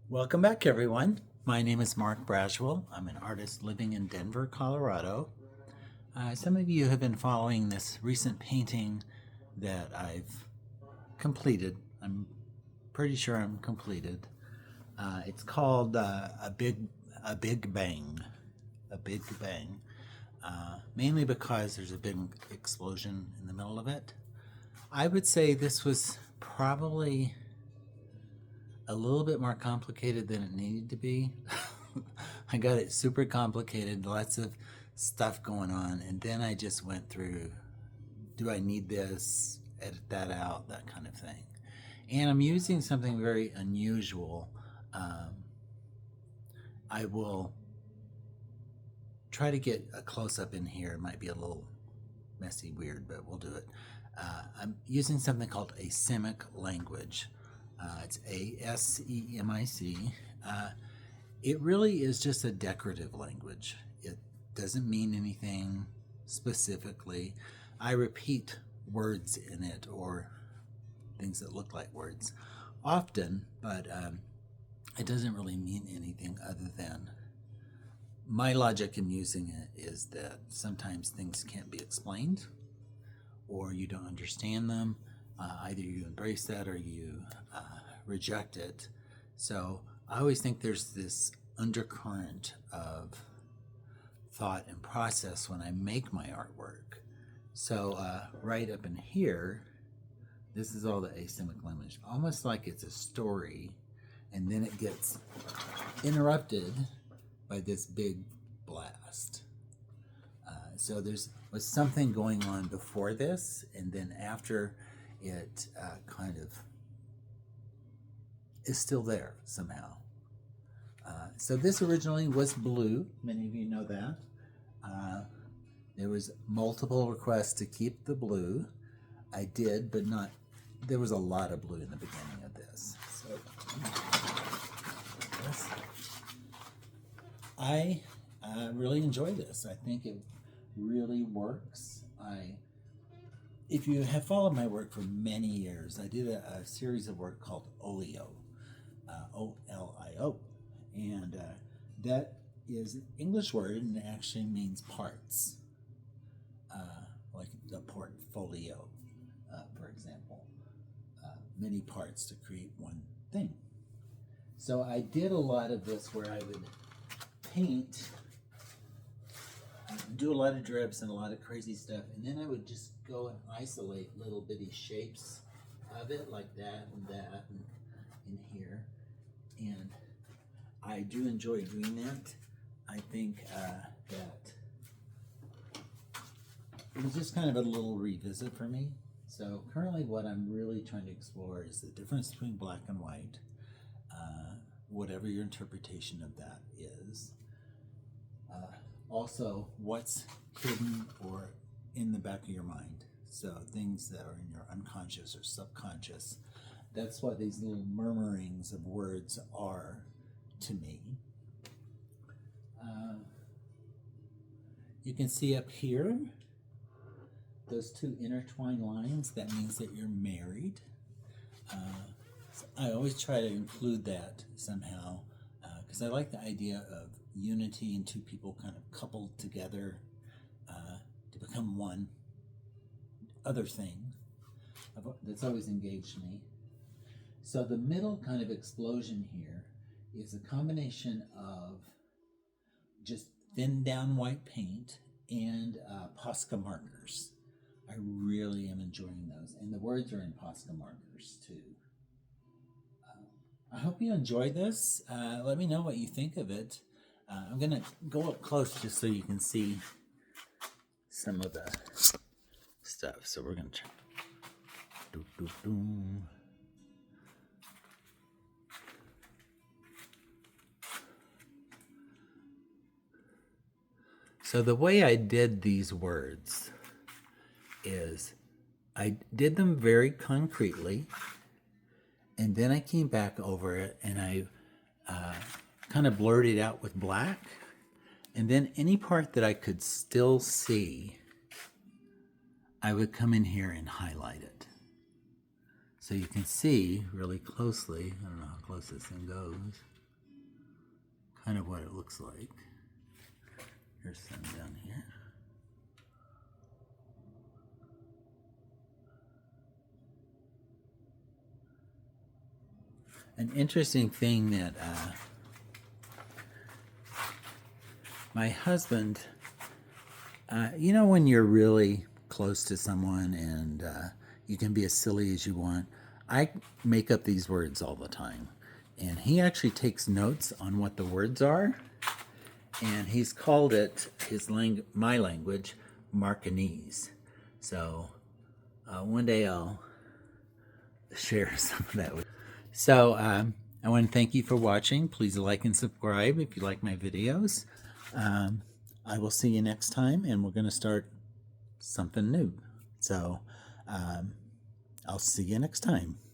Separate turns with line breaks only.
Welcome back, everyone. My name is Mark Braswell. I'm an artist living in Denver, Colorado. Some of you have been following this recent painting that I've completed. I'm pretty sure I'm completed. It's called a big bang, a big bang. Mainly because there's a big explosion in the middle of it. I would say this was probably a little bit more complicated than it needed to be. I got it super complicated, lots of stuff going on, and then I just went through, do I need this, edit that out, that kind of thing. And I'm using something very unusual. I will try to get a close-up in here. It might be a little messy, weird, but we'll do it. I'm using something called asemic language. It's ASEMIC. It really is just a decorative language. It doesn't mean anything specifically. I repeat words in it or things that look like words often, but it doesn't really mean anything other than my logic in using it is that sometimes things can't be explained or you don't understand them. Either you embrace that or you reject it. So I always think there's this undercurrent of thought and process when I make my artwork. So right up in here, this is all the asemic language, almost like it's a story, and then it gets interrupted by this big blast. So was something going on before this, and then after it kind of is still there somehow. So this originally was blue. Many of you know that. There was multiple requests to keep the blue. I did, but not. There was a lot of blue in the beginning of this. So I really enjoy this. I think it really works. If you have followed my work for many years, I did a series of work called Olio, O-L-I-O, and that is an English word and it actually means parts, like the portfolio, for example, many parts to create one thing. So I did a lot of this where I would paint, do a lot of drips and a lot of crazy stuff, and then I would just go and isolate little bitty shapes of it like that and in here, and I do enjoy doing that. I think that it was just kind of a little revisit for me. So currently what I'm really trying to explore is the difference between black and white, whatever your interpretation of that is. Also, what's hidden or in the back of your mind. So things that are in your unconscious or subconscious. That's what these little murmurings of words are to me. You can see up here, those two intertwined lines. That means that you're married. So I always try to include that somehow because I like the idea of unity and two people kind of coupled together to become one other thing that's always engaged me. So the middle kind of explosion here is a combination of just thin down white paint and Posca markers. I really am enjoying those, and the words are in Posca markers too. I hope you enjoy this. Let me know what you think of it. I'm gonna go up close just so you can see some of the stuff. So we're gonna try. So the way I did these words is I did them very concretely, and then I came back over it and I kind of blurred it out with black, and then any part that I could still see, I would come in here and highlight it. So you can see really closely, I don't know how close this thing goes, kind of what it looks like. Here's some down here. An interesting thing that my husband, you know, when you're really close to someone and you can be as silly as you want, I make up these words all the time. And he actually takes notes on what the words are. And he's called it, my language, Marcanese. So one day I'll share some of that with you. So I want to thank you for watching. Please like and subscribe if you like my videos. I will see you next time, and we're going to start something new. So I'll see you next time.